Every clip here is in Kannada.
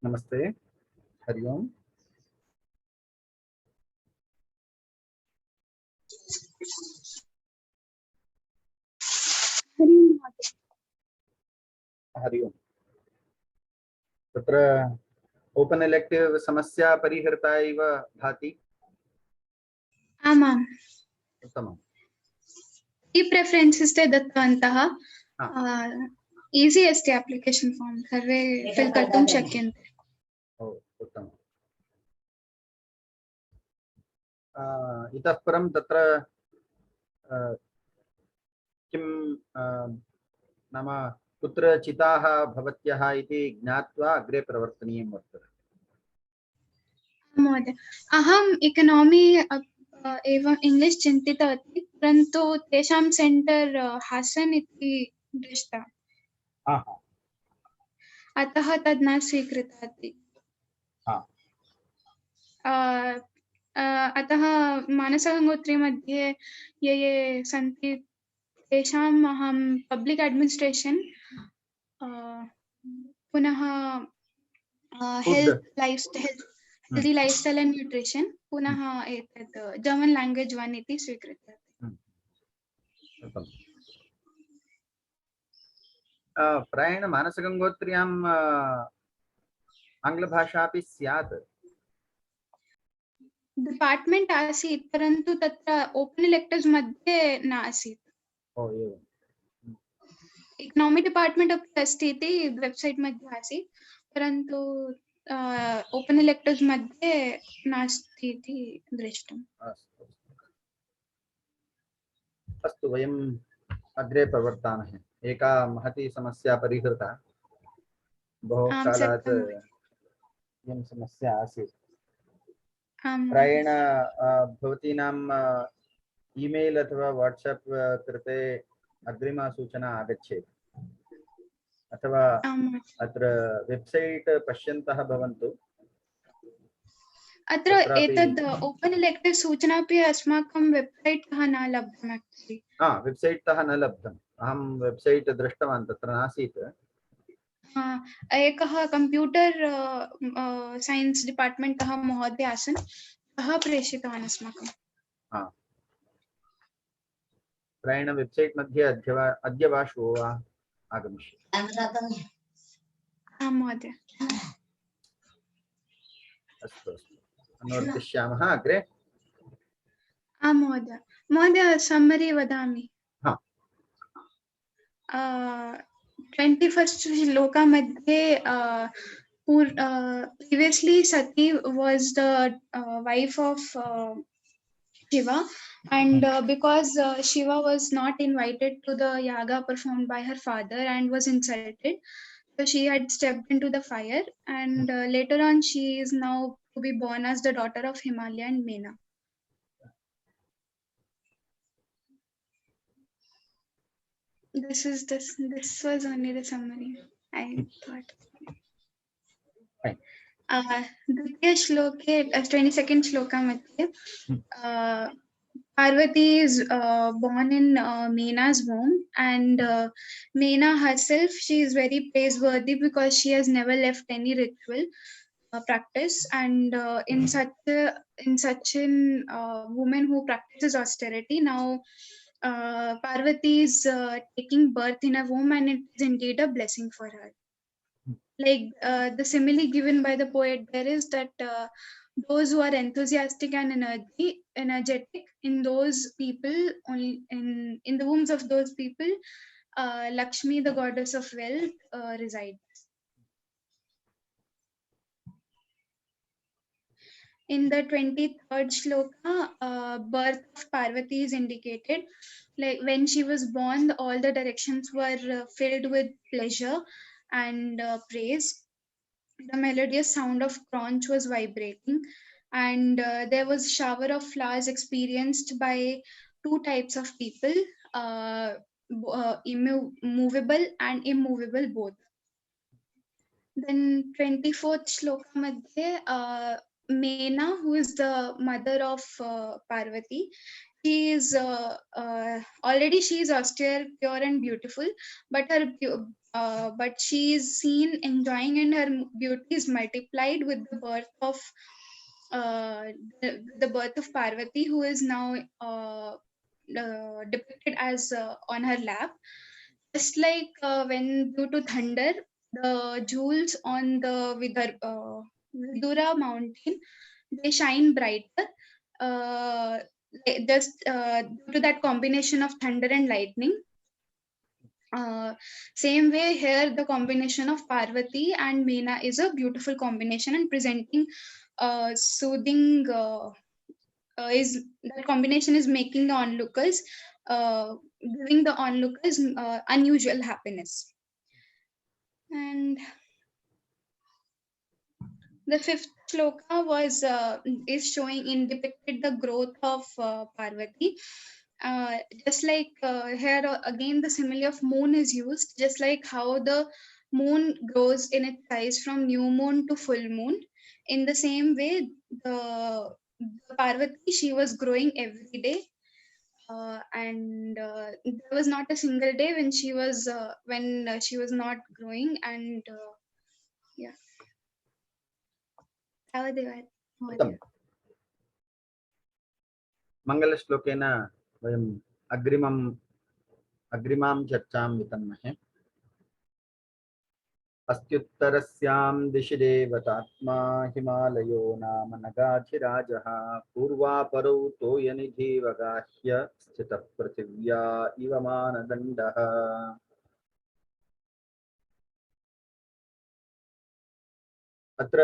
नमस्ते, हरि ओम। हरि ओम। तत्र ओपन इलेक्टिव समस्या परिहृता इव भाति। आमाम्। उत्तमम्। ई प्रेफरेन्सेस् ते दत्तवन्तः। हाँ। ईजी अस्ति एप्लिकेशन् फार्म्, सर्वे फिल् कर्तुं शक्यन्ते। ओ उत्तमम्। इतः परं तत्र किं नाम कुत्र चिताः भवत्यः इति ज्ञात्वा अग्रे प्रवर्तनीयं वर्तते। महोदय, अहम् इकोनॉमी एवं इंग्लिश चिन्तितवती, परन्तु तेषां सेण्टर् हासन् इति दृष्टा, अतः तद् न स्वीकृतवती। अतः मानसगङ्गोत्री मध्ये ये सन्ति तेषाम् अहं पब्लिक् एड्मिनिस्ट्रेशन् पुनः हेल्दी लैफ्स्टैल् एंड न्यूट्रिशन् पुनः एतत् जर्मन् लैंग्वेज 1 इति स्वीकृतवती। प्रायेण मानसगङ्गोत्र्याम् आङ्ग्लभाषा अपि स्यात्। डिपार्ट्मेण्ट् आसीत्, परन्तु तत्र ओपन् इलेक्टिव्स् मध्ये न आसीत्। ओ एवम्। इकोनॉमी डिपार्ट्मेण्ट् अपि अस्ति इति वेबसाइट् मध्ये आसीत्, परन्तु ओपन् इलेक्टिव्स् मध्ये नास्ति इति दृष्टम्। अस्तु, वयम् अग्रे प्रवर्तामहे। एका महती समस्या परिहृता। बहु कालात् इयं समस्या आसीत्। प्रायेण भवतीनां ईमेल अथवा वाट्सएप कृते अग्रिमा सूचना आगच्छेत्, अथवा अत्र वेबसाइट पश्यन्तः भवन्तु। अत्र एतद् ओपन इलेक्टिव सूचना अपि अस्माकं वेबसाइट तः न लब्धम् एक्चुअली। वेबसाइट तः न लब्धम्। अहं वेबसाइट दृष्टवान्, तत्र नासीत्। एकः कंप्यूटर साइंस डिपार्टमेंट तः महोदय आसन्, सः प्रेषितवान् अस्माकं। प्रायेण वेबसाइट मध्ये अद्य वा श्वो वा आगमिष्यति। आम् महोदय। अस्तु अस्तु, अनुवर्तिष्यामः अग्रे। आम् महोदय। महोदय सम्मरी वदामि। 21st श्लोका मध्ये previously Sati was the wife of Shiva, and because Shiva was not invited to the yaga performed by her father and was insulted, so she had stepped into the fire, and later on she is now to be born as the daughter of Himalaya and Mena. This was only the summary, I thought. द्वितीय श्लोके 22nd श्लोका मध्ये Parvati is born in Mena's womb, and Mena herself, she is very praiseworthy because she has never left any ritual practice, and in such an woman who practices austerity, now Parvati is taking birth in a womb, and it is indeed a blessing for her. Like the simile given by the poet there is that those who are enthusiastic and energetic, in those people, only in the wombs of those people, Lakshmi, the goddess of wealth, resides. In the 23rd shloka, birth of Parvati is indicated. Like when she was born, all the directions were filled with pleasure and praise. The melodious sound of conch was vibrating, and there was shower of flowers experienced by two types of people, movable and immovable both. Then 24th shloka madhye, Mena, who is the mother of Parvati, she is already she is austere, pure, and beautiful, but but she is seen enjoying, and her beauty is multiplied with the birth of the birth of Parvati, who is now depicted as on her lap. Just like when due to thunder, the jewels on the Vidura mountain, they shine brighter. Uh, just due to that combination of thunder and lightning. Same way here, the combination of Parvati and Meena is a beautiful combination and presenting soothing. Is that combination is making the onlookers, giving the onlookers unusual happiness. And the fifth shloka was is showing in depicted the growth of Parvati. Just like here again, the simile of moon is used, just like how the moon grows in its size from new moon to full moon. In the same way, the Parvati, she was growing every day, and there was not a single day when she was not growing. And yeah, उत्तमम्। मङ्गलश्लोकेन वयम् अग्रिमां चर्चां वितन्महे। अस्त्युत्तरस्यां दिशि देवतात्मा हिमालयो नाम नगाधिराजः पूर्वापरौ तोयनिधिवगाह्य स्थितः पृथिव्या इव मानदण्डः। अत्र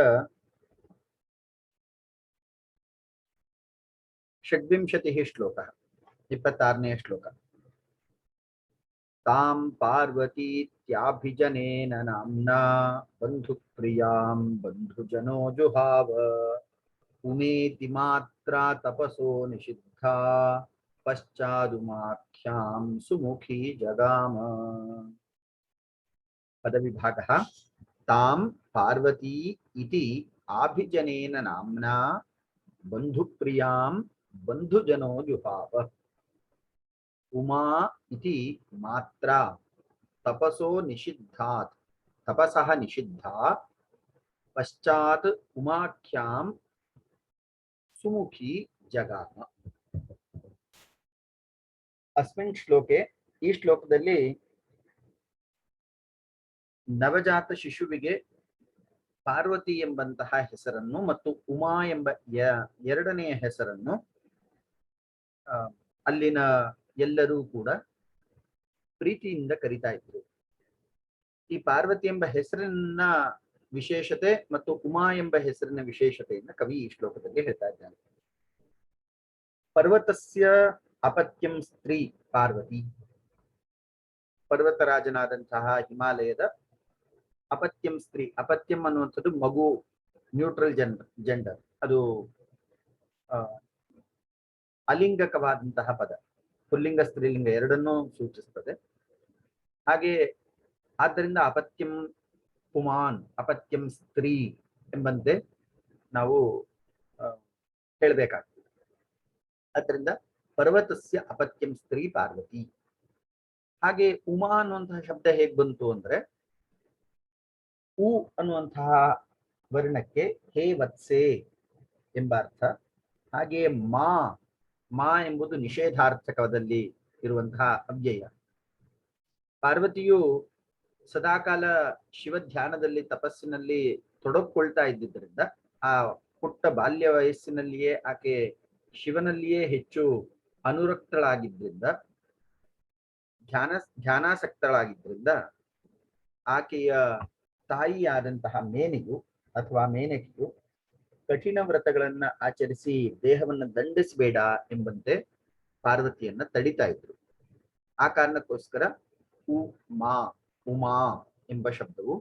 षड्विंशतिः श्लोकः, 26ನೇ श्लोक। तां पार्वतीत्याभिजनेन नाम्ना बन्धुप्रियां बन्धुजनो जुहाव उमेति मात्रा तपसो निषिद्धा पश्चादुमाख्यां सुमुखी जगाम। पदविभागः तां पार्वती इति आभिजनेन नाम्ना बन्धुप्रियां बन्धुजनो जुहाव उमा इति मात्रा तपसो निषिद्धात् तपसः निषिद्धा पश्चात् उमाख्यां सुमुखी जगाम। अस्मिन् श्लोके ಈ ಶ್ಲೋಕದಲ್ಲಿ ನವಜಾತ ಶಿಶುವಿಗೆ ಪಾರ್ವತಿ ಎಂಬಂತಹ ಹೆಸರನ್ನು ಮತ್ತು ಉಮಾ ಎಂಬ ಎರಡನೆಯ ಹೆಸರನ್ನು ಅಲ್ಲಿನ ಎಲ್ಲರೂ ಕೂಡ ಪ್ರೀತಿಯಿಂದ ಕರೀತಾ ಇದ್ರು. ಈ ಪಾರ್ವತಿ ಎಂಬ ಹೆಸರಿನ ವಿಶೇಷತೆ ಮತ್ತು ಉಮಾ ಎಂಬ ಹೆಸರಿನ ವಿಶೇಷತೆಯನ್ನು ಕವಿ ಈ ಶ್ಲೋಕದಲ್ಲಿ ಹೇಳ್ತಾ ಇದ್ದಾನೆ. ಪರ್ವತಸ್ಯ ಅಪತ್ಯಂ ಸ್ತ್ರೀ ಪಾರ್ವತಿ, ಪರ್ವತರಾಜನಾದಂತಹ ಹಿಮಾಲಯದ ಅಪತ್ಯಂ ಸ್ತ್ರೀ, ಅಪತ್ಯಂ ಅನ್ನುವಂಥದ್ದು ಮಗು, ನ್ಯೂಟ್ರಲ್ ಜೆಂಡರ್, ಅದು ಅಲಿಂಗಕವಾದಂತಹ ಪದ, ಪುಲ್ಲಿಂಗ ಸ್ತ್ರೀಲಿಂಗ ಎರಡನ್ನೂ ಸೂಚಿಸ್ತದೆ. ಹಾಗೆ ಆದ್ದರಿಂದ ಅಪತ್ಯಂ ಪುಮಾನ್, ಅಪತ್ಯಂ ಸ್ತ್ರೀ ಎಂಬಂತೆ ನಾವು ಹೇಳಬೇಕಾಗ್ತದೆ. ಅದರಿಂದ ಪರ್ವತಸ್ಯ ಅಪತ್ಯಂ ಸ್ತ್ರೀ ಪಾರ್ವತಿ. ಹಾಗೆ ಉಮಾ ಅನ್ನುವಂತಹ ಶಬ್ದ ಹೇಗ್ ಬಂತು ಅಂದ್ರೆ, ಉ ಅನ್ನುವಂತಹ ವರ್ಣಕ್ಕೆ ಹೇ ವತ್ಸೆ ಎಂಬ ಅರ್ಥ. ಹಾಗೆ ಮಾ, ಮಾ ಎಂಬುದು ನಿಷೇಧಾರ್ಥಕದಲ್ಲಿ ಇರುವಂತಹ ಅವ್ಯಯ. ಪಾರ್ವತಿಯು ಸದಾಕಾಲ ಶಿವಧ್ಯಾನದಲ್ಲಿ ತಪಸ್ಸಿನಲ್ಲಿ ತೊಡಕೊಳ್ತಾ ಇದ್ದಿದ್ದರಿಂದ, ಆ ಪುಟ್ಟ ಬಾಲ್ಯ ವಯಸ್ಸಿನಲ್ಲಿಯೇ ಆಕೆ ಶಿವನಲ್ಲಿಯೇ ಹೆಚ್ಚು ಅನುರಕ್ತಳಾಗಿದ್ದರಿಂದ, ಧ್ಯಾನಾಸಕ್ತಳಾಗಿದ್ದರಿಂದ ಆಕೆಯ ತಾಯಿಯಾದಂತಹ ಮೇನೆಯು ಅಥವಾ ಮೇನಕೆಯು ಕಠಿಣ ವ್ರತಗಳನ್ನ ಆಚರಿಸಿ ದೇಹವನ್ನು ದಂಡಿಸಬೇಡ ಎಂಬಂತೆ ಪಾರ್ವತಿಯನ್ನ ತಡಿತಾ ಇದ್ರು. ಆ ಕಾರಣಕ್ಕೋಸ್ಕರ ಉಮಾ ಎಂಬ ಶಬ್ದವು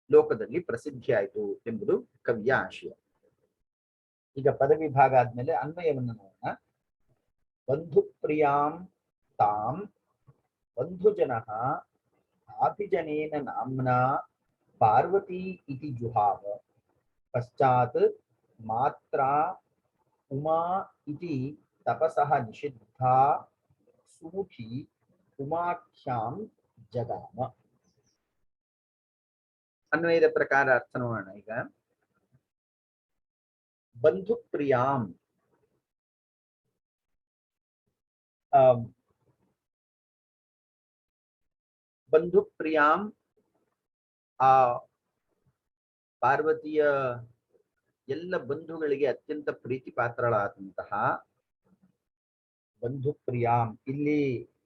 ಲೋಕದಲ್ಲಿ ಪ್ರಸಿದ್ಧಿಯಾಯಿತು ಎಂಬುದು ಕವಿಯ ಆಶಯ. ಈಗ ಪದವಿಭಾಗ ಆದ್ಮೇಲೆ ಅನ್ವಯವನ್ನು ನೋಡೋಣ. ಬಂಧುಪ್ರಿಯಾಂ ತಾಂ ಬಂಧುಜನಃ ಆಭಿಜನೇನ ನಾಮ್ನಾ ಪಾರ್ವತಿ ಇತಿ ಜುಹಾವ ಪಶ್ಚಾತ್ ಮಾತ್ರಾ ಉಮಾ ಇತಿ ತಪಸಃ ನಿಷಿದ್ಧಾ ಸುಮುಖಿ ಉಮಾಖ್ಯಾಂ ಜಗಾಮ. ಅನ್ವಯದ ಪ್ರಕಾರ ಅರ್ಥ ನೋಡೋಣ ಈಗ. ಬಂಧುಪ್ರಿಯಾಂ ಬಂಧುಪ್ರಿಯಾಂ ಆ ಪಾರ್ವತಿಯ ಎಲ್ಲ ಬಂಧುಗಳಿಗೆ ಅತ್ಯಂತ ಪ್ರೀತಿ ಪಾತ್ರಳಾದಂತಹ ಬಂಧುಪ್ರಿಯಾಂ, ಇಲ್ಲಿ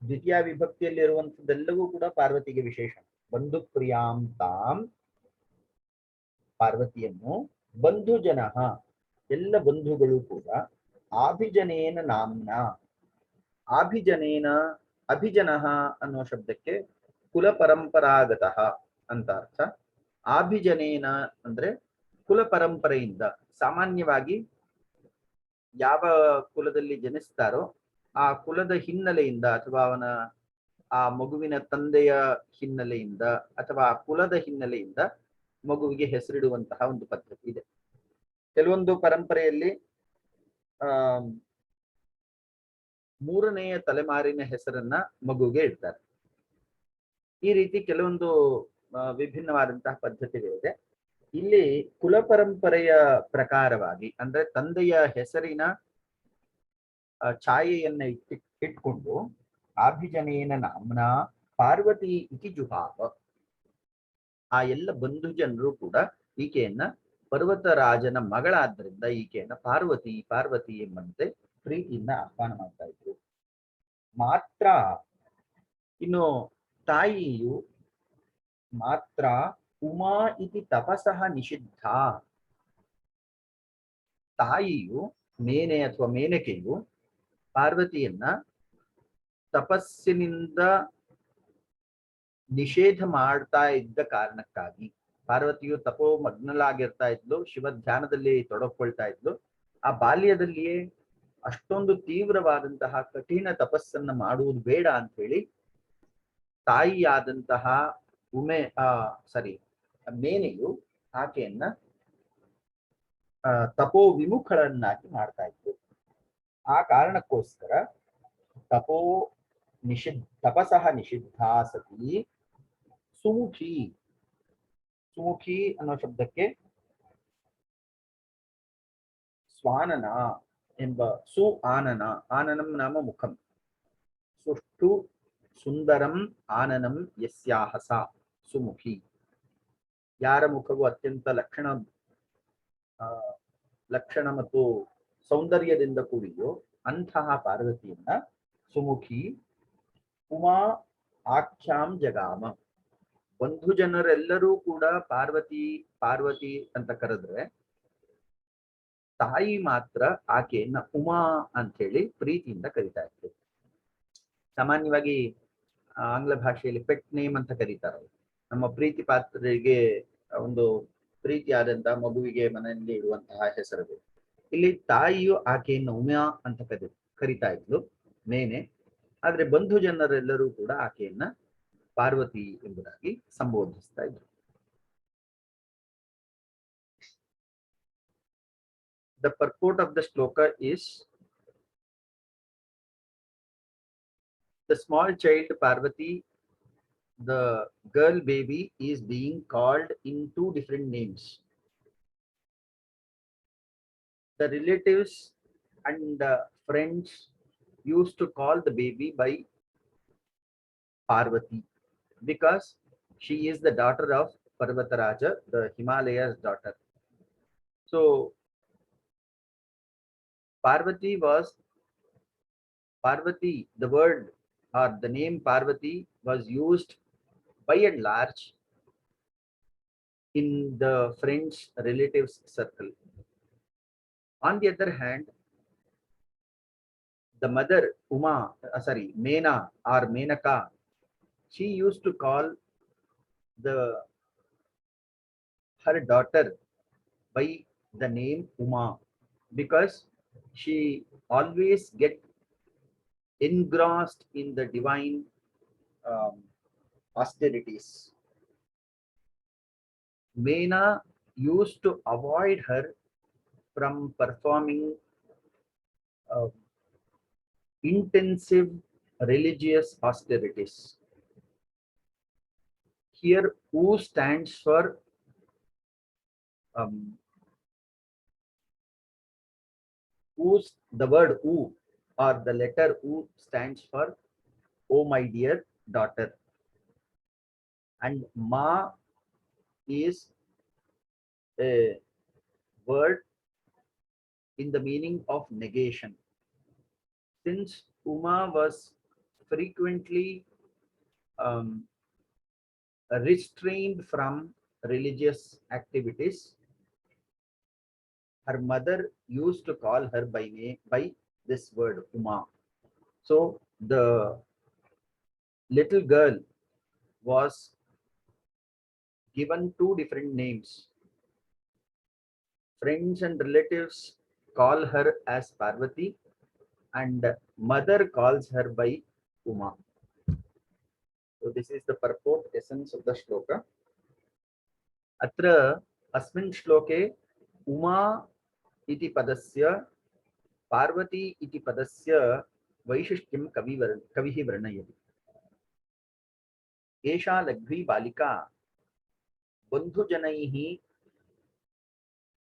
ದ್ವಿತೀಯ ವಿಭಕ್ತಿಯಲ್ಲಿರುವಂತದ್ದೆಲ್ಲವೂ ಕೂಡ ಪಾರ್ವತಿಗೆ ವಿಶೇಷ. ಬಂಧುಪ್ರಿಯಾಂ ತಾಂ, ಪಾರ್ವತಿಯನ್ನು, ಬಂಧುಜನ ಎಲ್ಲ ಬಂಧುಗಳು ಕೂಡ, ಆಭಿಜನೇನ ನಾಮ್ನ, ಆಭಿಜನೇನ, ಅಭಿಜನ ಅನ್ನೋ ಶಬ್ದಕ್ಕೆ ಕುಲ ಪರಂಪರಾಗತಃ ಅಂತ ಅರ್ಥ. ಆಭಿಜನೇನ ಅಂದ್ರೆ ಕುಲ ಪರಂಪರೆಯಿಂದ, ಸಾಮಾನ್ಯವಾಗಿ ಯಾವ ಕುಲದಲ್ಲಿ ಜನಿಸ್ತಾರೋ ಆ ಕುಲದ ಹಿನ್ನೆಲೆಯಿಂದ, ಅಥವಾ ಅವನ ಆ ಮಗುವಿನ ತಂದೆಯ ಹಿನ್ನೆಲೆಯಿಂದ, ಅಥವಾ ಆ ಕುಲದ ಹಿನ್ನೆಲೆಯಿಂದ ಮಗುವಿಗೆ ಹೆಸರಿಡುವಂತಹ ಒಂದು ಪದ್ಧತಿ ಇದೆ. ಕೆಲವೊಂದು ಪರಂಪರೆಯಲ್ಲಿ ಮೂರನೆಯ ತಲೆಮಾರಿನ ಹೆಸರನ್ನ ಮಗುವಿಗೆ ಇಡ್ತಾರೆ. ಈ ರೀತಿ ಕೆಲವೊಂದು ವಿಭಿನ್ನವಾದಂತಹ ಪದ್ಧತಿಗಳಿದೆ. ಇಲ್ಲಿ ಕುಲ ಪರಂಪರೆಯ ಪ್ರಕಾರವಾಗಿ, ಅಂದ್ರೆ ತಂದೆಯ ಹೆಸರಿನ ಛಾಯೆಯನ್ನ ಇಟ್ಕೊಂಡು ಆಭಿಜನೇನ ನಾಮ್ನ ಪಾರ್ವತಿ ಇತಿ ಜುಹಾವ, ಆ ಎಲ್ಲ ಬಂಧು ಜನರು ಕೂಡ ಈಕೆಯನ್ನ ಪರ್ವತರಾಜನ ಮಗಳಾದ್ದರಿಂದ ಈಕೆಯನ್ನ ಪಾರ್ವತಿ ಪಾರ್ವತಿ ಎಂಬಂತೆ ಪ್ರೀತಿಯಿಂದ ಆಹ್ವಾನ ಮಾಡ್ತಾ ಇದ್ರು. ಮಾತ್ರ, ಇನ್ನು ತಾಯಿಯು ಮಾತ್ರ ಉಮಾ ಇತಿ ತಪಸಃ ನಿಷಿದ್ಧ, ತಾಯಿಯು ಮೇನೆ ಅಥವಾ ಮೇನಕೆಯು ಪಾರ್ವತಿಯನ್ನ ತಪಸ್ಸಿನಿಂದ ನಿಷೇಧ ಮಾಡ್ತಾ ಇದ್ದ ಕಾರಣಕ್ಕಾಗಿ, ಪಾರ್ವತಿಯು ತಪೋ ಮಗ್ನಲಾಗಿರ್ತಾ ಇದ್ಲು, ಶಿವ ಧ್ಯಾನದಲ್ಲಿ ತೊಡಕೊಳ್ತಾ ಇದ್ಲು. ಆ ಬಾಲ್ಯದಲ್ಲಿಯೇ ಅಷ್ಟೊಂದು ತೀವ್ರವಾದಂತಹ ಕಠಿಣ ತಪಸ್ಸನ್ನ ಮಾಡುವುದು ಬೇಡ ಅಂತ ಹೇಳಿ ತಾಯಿಯಾದಂತಹ ಮೇನೆಯು ಆಕೆಯನ್ನ ತಪೋ ವಿಮುಖಳನ್ನಾಗಿ ಮಾಡ್ತಾ ಇತ್ತು. ಆ ಕಾರಣಕ್ಕೋಸ್ಕರ ತಪಸಃ ನಿಷಿದ್ಧಾ ಸತಿ ಸುಮುಖಿ, ಸುಮುಖಿ ಅನ್ನೋ ಶಬ್ದಕ್ಕೆ ಸ್ವಾನನ ಎಂಬ ಸು ಆನನ, ಆನನಂ ನಾಮ ಮುಖಂ, ಸುಷ್ಟು ಸುಂದರಂ ಆನನಂ ಯಸ್ಯಾಹ ಸಾ ಸುಮುಖಿ, ಯಾರ ಮುಖವು ಅತ್ಯಂತ ಲಕ್ಷಣ ಮತ್ತು ಸೌಂದರ್ಯದಿಂದ ಕೂಡಿದೆಯೋ ಅಂತಹ ಪಾರ್ವತಿಯನ್ನ ಸುಮುಖಿ ಉಮಾ ಆಖ್ಯಾಂ ಜಗಾಮ. ಬಂಧು ಜನರೆಲ್ಲರೂ ಕೂಡ ಪಾರ್ವತಿ ಪಾರ್ವತಿ ಅಂತ ಕರೆದ್ರೆ, ತಾಯಿ ಮಾತ್ರ ಆಕೆಯನ್ನ ಉಮಾ ಅಂತ ಹೇಳಿ ಪ್ರೀತಿಯಿಂದ ಕರೀತಾ ಇದ್ರು. ಸಾಮಾನ್ಯವಾಗಿ ಆಂಗ್ಲ ಭಾಷೆಯಲ್ಲಿ ಪೆಟ್ ನೇಮ್ ಅಂತ ಕರೀತಾರೆ. ನಮ್ಮ ಪ್ರೀತಿ ಪಾತ್ರರಿಗೆ ಒಂದು ಪ್ರೀತಿಯಾದಂತಹ ಮಗುವಿಗೆ ಮನೆಯಲ್ಲಿ ಇಡುವಂತಹ ಹೆಸರು. ಇಲ್ಲಿ ತಾಯಿಯು ಆಕೆಯನ್ನು ಉಮಾ ಅಂತ ಕರೀತಾ ಇದ್ಲು, ಮೇನೆ. ಆದ್ರೆ ಬಂಧು ಜನರೆಲ್ಲರೂ ಕೂಡ ಆಕೆಯನ್ನ ಪಾರ್ವತಿ ಎಂಬುದಾಗಿ ಸಂಬೋಧಿಸ್ತಾ ಇದ್ರು. The purport of the shloka is: the small child Parvati, the girl baby, is being called in two different names. The relatives and friends used to call the baby by Parvati because she is the daughter of Parvataraja, the Himalayas daughter. So Parvati, the word or the name Parvati was used by and large in the friends relatives circle. On the other hand, the mother Mena or Menaka, she used to call her daughter by the name Uma because she always get engrossed in the divine austerities. Mena used to avoid her from performing intensive religious austerities. Here, U stands for the word U or the letter U stands for "Oh my dear daughter," and Ma is a word in the meaning of negation. Since Uma was frequently restrained from religious activities, her mother used to call her by this word Uma. So the little girl was given two different names. Friends and relatives call her as Parvati, and mother calls her by Uma. So this is the purport, essence of the shloka. Atra अस्मिन् श्लोके उमा इति पदस्य पार्वती इति पदस्य वैशिष्ट्यं कविः वर्णयति. एषा लघ्वी बालिका बन्धुजनैः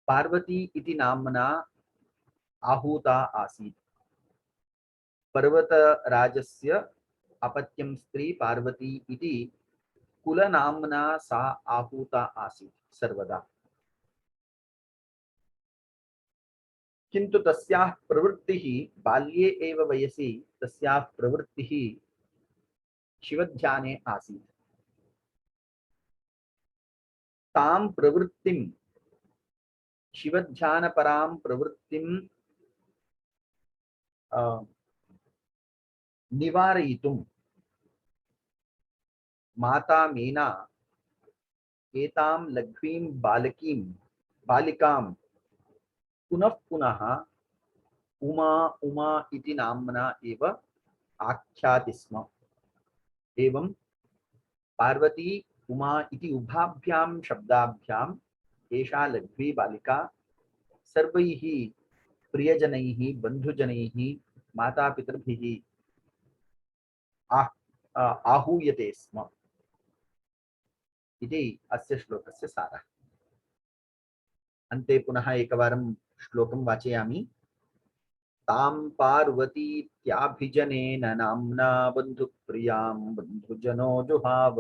पार्वती इति नाम्ना आहूता आसीत्. पर्वतराजस्य अपत्यं स्त्री पार्वती इति कुलनाम्ना सा आहूता आसीत् सर्वदा. किन्तु तस्याः प्रवृत्तिः बाल्ये एव वयसि तस्याः प्रवृत्तिः शिवध्याने आसीत्. तां प्रवृत्तिं शिवध्यानपरां प्रवृत्तिं निवारयितुं माता मीना एतां लघ्वीं बालिकां पुनः पुनः उमा उमा इति नाम्ना एव आख्याति स्म. एवं पार्वती उमा इति उभाभ्यां शब्दाभ्याम् एषा लघ्वी बालिका सर्वैः प्रियजनैः बन्धुजनैः मातापितृभिः आहूयते स्म इति अस्य श्लोकस्य सारः. अन्ते पुनः एकवारं श्लोकं वाचयामि. तां पार्वतीत्याभिजनेन नाम्ना बन्धुप्रियां बन्धुजनो जुहाव.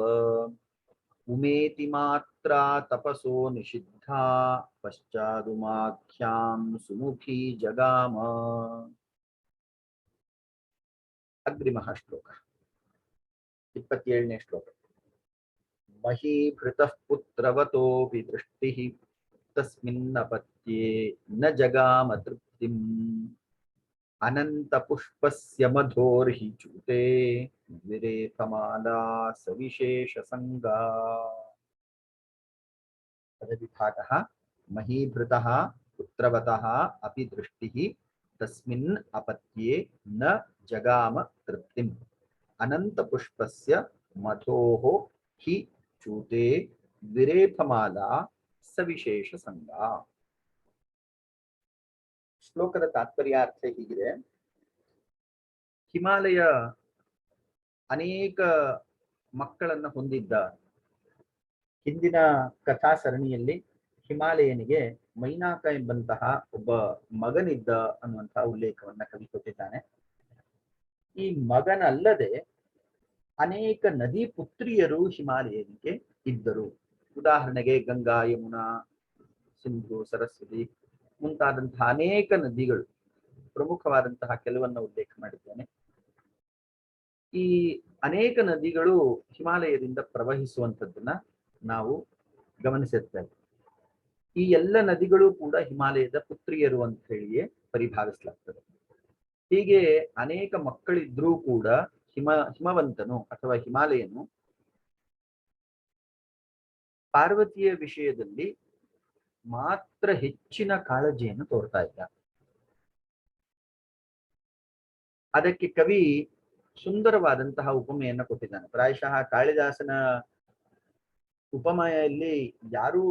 उमेति मात्रा तपसो निषिद्धा पश्चादुमाख्यां सुमुखी जगाम. अग्रिमः श्लोकः 27ನೇ श्लोक. महीभृतः पुत्रवतोऽपि दृष्टिः तस्मिन्नपत्ये न जगाम तृप्तिम्. अनन्तपुष्पस्य मधोर्हि चूते विरेफमाला सविशेषसङ्गा. पदविभागः. महीभृतः पुत्रवतः अपि दृष्टिः तस्मिन् अपत्ये न जगाम तृप्तिम्. अनन्तपुष्पस्य मधोः हि चूते विरेफमाला सविशेषसङ्गा. ಶ್ಲೋಕದ ತಾತ್ಪರ್ಯಾರ್ಥ ಹೀಗಿದೆ. ಹಿಮಾಲಯ ಅನೇಕ ಮಕ್ಕಳನ್ನು ಹೊಂದಿದ್ದ. ಹಿಂದಿನ ಕಥಾ ಸರಣಿಯಲ್ಲಿ ಹಿಮಾಲಯನಿಗೆ ಮೈನಾಕ ಎಂಬಂತಹ ಒಬ್ಬ ಮಗನಿದ್ದ ಅನ್ನುವಂತಹ ಉಲ್ಲೇಖವನ್ನ ಕವಿ ಕೊಟ್ಟಿದ್ದಾನೆ. ಈ ಮಗನಲ್ಲದೆ ಅನೇಕ ನದಿ ಪುತ್ರಿಯರು ಹಿಮಾಲಯನಿಗೆ ಇದ್ದರು. ಉದಾಹರಣೆಗೆ ಗಂಗಾ, ಯಮುನಾ, ಸಿಂಧು, ಸರಸ್ವತಿ ಮುಂತಾದಂತಹ ಅನೇಕ ನದಿಗಳು, ಪ್ರಮುಖವಾದಂತಹ ಕೆಲವನ್ನ ಉಲ್ಲೇಖ ಮಾಡಿದ್ದೇನೆ. ಈ ಅನೇಕ ನದಿಗಳು ಹಿಮಾಲಯದಿಂದ ಪ್ರವಹಿಸುವಂಥದ್ದನ್ನ ನಾವು ಗಮನಿಸಿರ್ತೇವೆ. ಈ ಎಲ್ಲ ನದಿಗಳು ಕೂಡ ಹಿಮಾಲಯದ ಪುತ್ರಿಯರು ಅಂತ ಹೇಳಿಯೇ ಪರಿಭಾವಿಸಲಾಗ್ತದೆ. ಹೀಗೆ ಅನೇಕ ಮಕ್ಕಳಿದ್ರೂ ಕೂಡ ಹಿಮವಂತನು ಅಥವಾ ಹಿಮಾಲಯನು ಪಾರ್ವತಿಯ ವಿಷಯದಲ್ಲಿ ಮಾತ್ರ ಹೆಚ್ಚಿನ ಕಾಳಜಿಯನ್ನು ತೋರ್ತಾ ಇದ್ದ. ಅದಕ್ಕೆ ಕವಿ ಸುಂದರವಾದಂತಹ ಉಪಮೆಯನ್ನು ಕೊಟ್ಟಿದ್ದಾನೆ. ಪ್ರಾಯಶಃ ಕಾಳಿದಾಸನ ಉಪಮೆಯಲ್ಲಿ ಯಾರೂ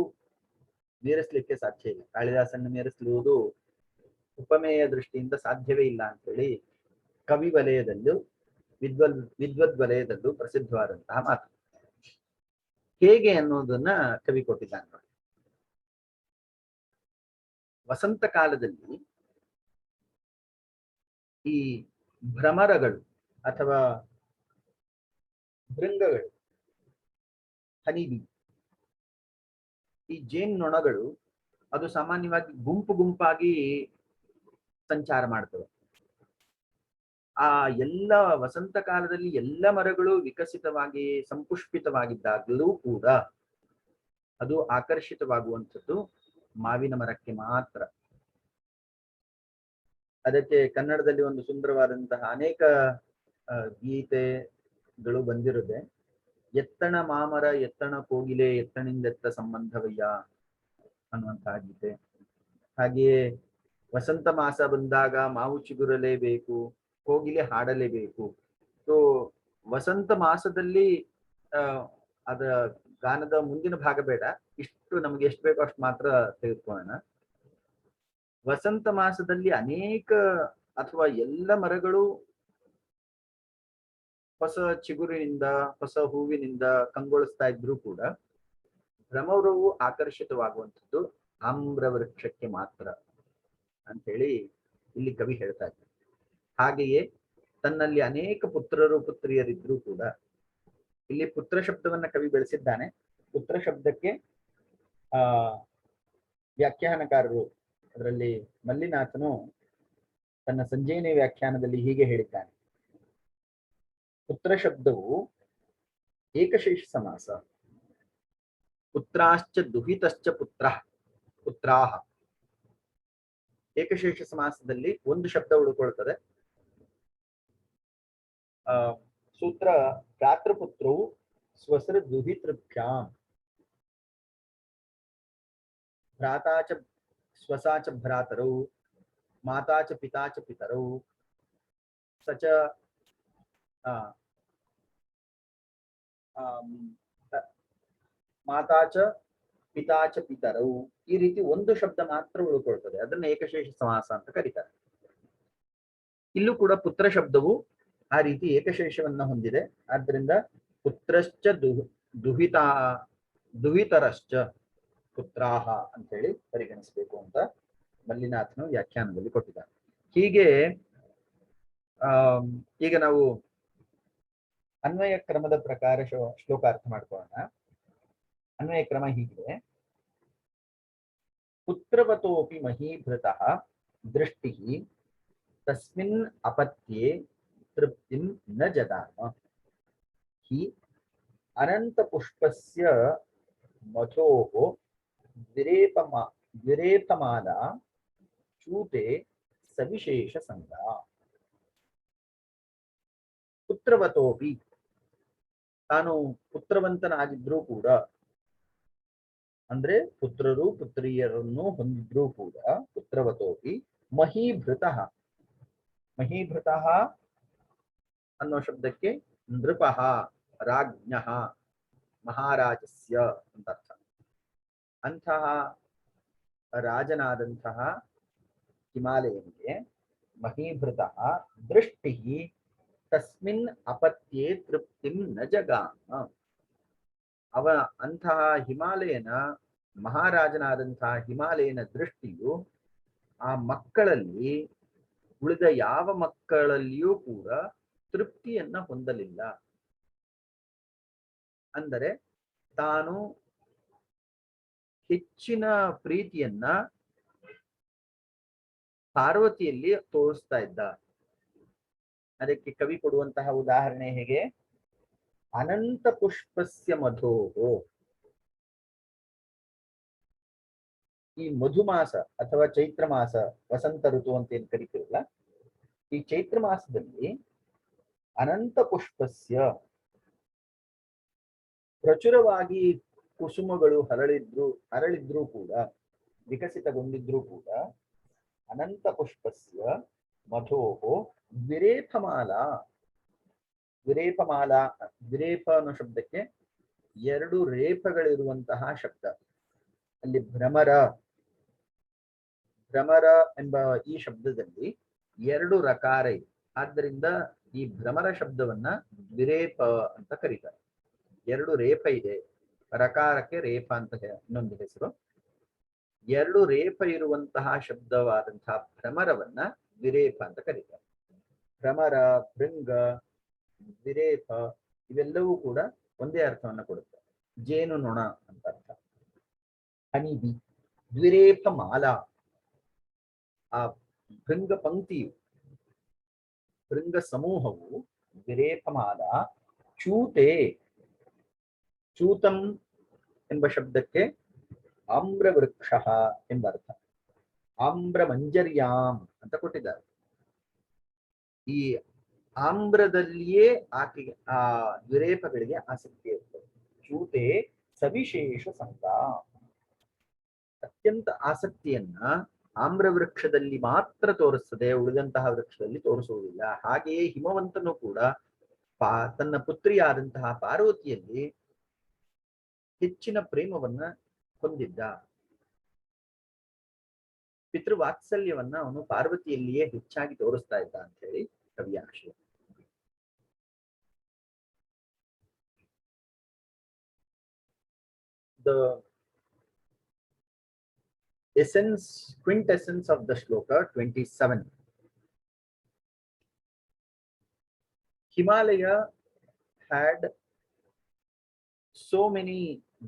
ಮೀರಿಸಲಿಕ್ಕೆ ಸಾಧ್ಯ ಇಲ್ಲ. ಕಾಳಿದಾಸನ ಮೀರಿಸಲುವುದು ಉಪಮೆಯ ದೃಷ್ಟಿಯಿಂದ ಸಾಧ್ಯವೇ ಇಲ್ಲ ಅಂತೇಳಿ ಕವಿ ವಲಯದಲ್ಲೂ ವಿದ್ವದ್ ವಲಯದಲ್ಲೂ ಪ್ರಸಿದ್ಧವಾದಂತಹ ಮಾತು. ಹೇಗೆ ಅನ್ನೋದನ್ನ ಕವಿ ಕೊಟ್ಟಿದ್ದಾನೆ ನೋಡಿ. ವಸಂತ ಕಾಲದಲ್ಲಿ ಈ ಭ್ರಮರಗಳು ಅಥವಾ ಭೃಂಗಗಳು, ಹನಿಬಿ, ಈ ಜೇನ್ನೊಣಗಳು ಅದು ಸಾಮಾನ್ಯವಾಗಿ ಗುಂಪು ಗುಂಪಾಗಿ ಸಂಚಾರ ಮಾಡ್ತವೆ. ಆ ಎಲ್ಲ ವಸಂತ ಕಾಲದಲ್ಲಿ ಎಲ್ಲ ಮರಗಳು ವಿಕಸಿತವಾಗಿ ಸಂಪುಷ್ಪಿತವಾಗಿದ್ದಾಗಲೂ ಕೂಡ ಅದು ಆಕರ್ಷಿತವಾಗುವಂಥದ್ದು ಮಾವಿನ ಮರಕ್ಕೆ ಮಾತ್ರ. ಅದಕ್ಕೆ ಕನ್ನಡದಲ್ಲಿ ಒಂದು ಸುಂದರವಾದಂತಹ ಅನೇಕ ಗೀತೆಗಳು ಬಂದಿರುತ್ತೆ. ಎತ್ತಣ ಮಾಮರ ಎತ್ತಣ ಕೋಗಿಲೆ ಎತ್ತಣಿಂದೆತ್ತ ಸಂಬಂಧವಯ್ಯ ಅನ್ನುವಂತಹ ಗೀತೆ. ಹಾಗೆಯೇ ವಸಂತ ಮಾಸ ಬಂದಾಗ ಮಾವು ಚಿಗುರಲೇಬೇಕು, ಕೋಗಿಲೆ ಹಾಡಲೇಬೇಕು. ಸೊ ವಸಂತ ಮಾಸದಲ್ಲಿ ಅದ ಗಾನದ ಮುಂದಿನ ಭಾಗ ಬೇಡ, ಇಷ್ಟು ನಮ್ಗೆ ಎಷ್ಟು ಬೇಕೋ ಅಷ್ಟು ಮಾತ್ರ ತೆಗೆದುಕೊಳ್ಳೋಣ. ವಸಂತ ಮಾಸದಲ್ಲಿ ಅನೇಕ ಅಥವಾ ಎಲ್ಲ ಮರಗಳು ಹೊಸ ಚಿಗುರಿನಿಂದ ಹೊಸ ಹೂವಿನಿಂದ ಕಂಗೊಳಿಸ್ತಾ ಇದ್ರೂ ಕೂಡ ಭ್ರಮರವು ಆಕರ್ಷಿತವಾಗುವಂಥದ್ದು ಆಮ್ರವೃಕ್ಷಕ್ಕೆ ಮಾತ್ರ ಅಂತೇಳಿ ಇಲ್ಲಿ ಕವಿ ಹೇಳ್ತಾ ಇದ್ದಾರೆ. ಹಾಗೆಯೇ ತನ್ನಲ್ಲಿ ಅನೇಕ ಪುತ್ರರು ಪುತ್ರಿಯರಿದ್ರೂ ಕೂಡ, ಇಲ್ಲಿ ಪುತ್ರ ಶಬ್ದವನ್ನ ಕವಿ ಬೆಳೆಸಿದ್ದಾನೆ. ಪುತ್ರ ಶಬ್ದಕ್ಕೆ ವ್ಯಾಖ್ಯಾನಕಾರರು, ಅದರಲ್ಲಿ ಮಲ್ಲಿನಾಥನು ತನ್ನ ಸಂಜೀವಿನಿ ವ್ಯಾಖ್ಯಾನದಲ್ಲಿ ಹೀಗೆ ಹೇಳಿದ್ದಾನೆ. ಪುತ್ರ ಶಬ್ದವು ಏಕಶೇಷ ಸಮಾಸ. ಪುತ್ರಾಶ್ಚ ದುಹಿತಶ್ಚ ಪುತ್ರಾಹ. ಏಕಶೇಷ ಸಮಾಸದಲ್ಲಿ ಒಂದು ಶಬ್ದ ಉಳ್ಕೊಳ್ತದೆ. ಸೂತ್ರ ಭ್ರಾತೃಪುತ್ರವು ಸ್ವಸೃ ದುಹಿತೃಭ್ಯಾಂ, ಭ್ರಾತಾಚ ಸ್ವಸಾಚ ಭ್ರಾತರೌ, ಮಾತಾಚ ಪಿತಾಚ ಪಿತರೌ, ಸಚ ಮಾತಾಚ ಪಿತಾಚ ಪಿತರೌ. ಈ ರೀತಿ ಒಂದು ಶಬ್ದ ಮಾತ್ರ ಉಳ್ಕೊಳ್ತದೆ, ಅದನ್ನ ಏಕಶೇಷ ಸಮಾಸ ಅಂತ ಕರೀತಾರೆ. ಇಲ್ಲೂ ಕೂಡ ಪುತ್ರ ಶಬ್ದವು ಆ ರೀತಿ ಏಕಶೇಷವನ್ನ ಹೊಂದಿದೆ. ಆದ್ದರಿಂದ ಪುತ್ರಶ್ಚ ದುಹಿತರಶ್ಚ ಪುತ್ರಾಹ ಅಂತ ಹೇಳಿ ಪರಿಗಣಿಸಬೇಕು ಅಂತ ಮಲ್ಲಿನಾಥನು ವ್ಯಾಖ್ಯಾನದಲ್ಲಿ ಕೊಟ್ಟಿದ್ದಾರೆ. ಹೀಗೆ ಈಗ ನಾವು ಅನ್ವಯ ಕ್ರಮದ ಪ್ರಕಾರ ಶ್ಲೋಕ ಅರ್ಥ ಮಾಡ್ಕೊಳ್ಳೋಣ. ಅನ್ವಯ ಕ್ರಮ ಹೀಗಿದೆ. ಪುತ್ರವತೋಪಿ ಮಹೀಭೃತಃ ದೃಷ್ಟಿ ತಸ್ಮಿನ್ ಅಪತ್ಯೆ ತೃಪ್ತಿಂ ನ ಜದಾಮ ಹಿ ಅನಂತ ಪುಷ್ಪಸ್ಯ ಮಧೋಃ ದ್ವಿರೇಫಮಾಲಾ ಚೂತೆ ಸವಿಶೇಷ ಸಂಗ. ಪುತ್ರವತೋಪಿ, ತಾನು ಪುತ್ರವಂತನಾಗಿದ್ರೂ ಕೂಡ, ಅಂದ್ರೆ ಪುತ್ರರು ಪುತ್ರಿಯರನ್ನು ಹೊಂದಿದ್ರೂ ಕೂಡ, ಪುತ್ರವತೋಪಿ ಮಹೀಭೃತಃ. ಮಹೀಭೃತಃ ಅನ್ನೋ ಶಬ್ದಕ್ಕೆ ನೃಪಃ, ರಾಜ್ಞಃ, ಮಹಾರಾಜಸ್ಯ ಅಂತ ಅರ್ಥ. ಅಂತಹ ರಾಜನಾದಂತಹ ಹಿಮಾಲಯನಿಗೆ ಮಹೀಭೃತಃ ದೃಷ್ಟಿ ತಸ್ಮಿನ್ ಅಪತ್ಯೆ ತೃಪ್ತಿಂ ನ ಜಗಾಮ. ಅಂತಹ ಹಿಮಾಲಯನ, ಮಹಾರಾಜನಾದಂತಹ ಹಿಮಾಲಯನ ದೃಷ್ಟಿಯು ಆ ಮಕ್ಕಳಲ್ಲಿ, ಉಳಿದ ಯಾವ ಮಕ್ಕಳಲ್ಲಿಯೂ ಕೂಡ ತೃಪ್ತಿಯನ್ನ ಹೊಂದಲಿಲ್ಲ. ಅಂದರೆ ತಾನು ಹೆಚ್ಚಿನ ಪ್ರೀತಿಯನ್ನ ಪಾರ್ವತಿಯಲ್ಲಿ ತೋರಿಸ್ತಾ ಇದ್ದ. ಅದಕ್ಕೆ ಕವಿ ಕೊಡುವಂತಹ ಉದಾಹರಣೆ ಹೇಗೆ? ಅನಂತ ಪುಷ್ಪಸ್ಯ ಮಧೋಹೋ. ಈ ಮಧುಮಾಸ ಅಥವಾ ಚೈತ್ರ ಮಾಸ, ವಸಂತ ಋತು ಅಂತ ಏನ್ ಕರಿತೀರಲ್ಲ, ಈ ಚೈತ್ರ ಮಾಸದಲ್ಲಿ ಅನಂತ ಪುಷ್ಪಸ್ಯ, ಪ್ರಚುರವಾಗಿ ಕುಸುಮಗಳು ಹರಳಿದ್ರೂ ಕೂಡ, ವಿಕಸಿತಗೊಂಡಿದ್ರೂ ಕೂಡ, ಅನಂತ ಪುಷ್ಪಸ್ಯ ಮಧೋಹೋ ದ್ವಿರೇಫಮಾಲಾ. ದ್ವಿರೇಫಮಾಲಾ, ದ್ವಿರೇಫ ಅನ್ನೋ ಶಬ್ದಕ್ಕೆ ಎರಡು ರೇಫಗಳಿರುವಂತಹ ಶಬ್ದ. ಅಲ್ಲಿ ಭ್ರಮರ ಎಂಬ ಈ ಶಬ್ದದಲ್ಲಿ ಎರಡು ರಕಾರ ಇದೆ. ಆದ್ದರಿಂದ ಈ ಭ್ರಮರ ಶಬ್ದವನ್ನ ದ್ವಿರೇಪ ಅಂತ ಕರೀತಾರೆ. ಎರಡು ರೇಪ ಇದೆ, ರಕಾರಕ್ಕೆ ರೇಪ ಅಂತ ಇನ್ನೊಂದು ಹೆಸರು. ಎರಡು ರೇಪ ಇರುವಂತಹ ಶಬ್ದವಾದಂತಹ ಭ್ರಮರವನ್ನ ದ್ವಿರೇಪ ಅಂತ ಕರೀತಾರೆ. ಭ್ರಮರ, ಭೃಂಗ, ದ್ವಿರೇಪ ಇವೆಲ್ಲವೂ ಕೂಡ ಒಂದೇ ಅರ್ಥವನ್ನ ಕೊಡುತ್ತೆ. ಜೇನು ನೊಣ ಅಂತ ಅರ್ಥ. ಹನಿಬಿ, ದ್ವಿರೇಪ ಮಾಲಾ, ಆ ಭೃಂಗ ಪಂಕ್ತಿಯು, ಭೃಂಗ ಸಮೂಹವು ದ್ವಿರೇಪ ಮಾಲಾ. ಚೂತೆ, ಚೂತಂ ಎಂಬ ಶಬ್ದಕ್ಕೆ ಆಮ್ರವೃಕ್ಷ ಎಂಬ ಅರ್ಥ. ಆಮ್ರ ಮಂಜರ್ಯಾಂ ಅಂತ ಕೊಟ್ಟಿದ್ದಾರೆ. ಈ ಆಮ್ರದಲ್ಲಿಯೇ ಆಕೆಗೆ ಆ ದ್ವಿರೇಪಗಳಿಗೆ ಆಸಕ್ತಿ ಇರ್ತದೆ. ಚೂತೆ ಸವಿಶೇಷ ಸಂಗ, ಅತ್ಯಂತ ಆಸಕ್ತಿಯನ್ನ ಆಮ್ರ ವೃಕ್ಷದಲ್ಲಿ ಮಾತ್ರ ತೋರಿಸ್ತದೆ, ಉಳಿದಂತಹ ವೃಕ್ಷದಲ್ಲಿ ತೋರಿಸುವುದಿಲ್ಲ. ಹಾಗೆಯೇ ಹಿಮವಂತನು ಕೂಡ ತನ್ನ ಪುತ್ರಿಯಾದಂತಹ ಪಾರ್ವತಿಯಲ್ಲಿ ಹೆಚ್ಚಿನ ಪ್ರೇಮವನ್ನ ಹೊಂದಿದ್ದ. ಪಿತೃವಾತ್ಸಲ್ಯವನ್ನ ಅವನು ಪಾರ್ವತಿಯಲ್ಲಿಯೇ ಹೆಚ್ಚಾಗಿ ತೋರಿಸ್ತಾ ಇದ್ದ ಅಂತ ಹೇಳಿ ಕವಿಯ ಆಶಯ. The essence, quintessence of the shloka 27. Himalaya had so many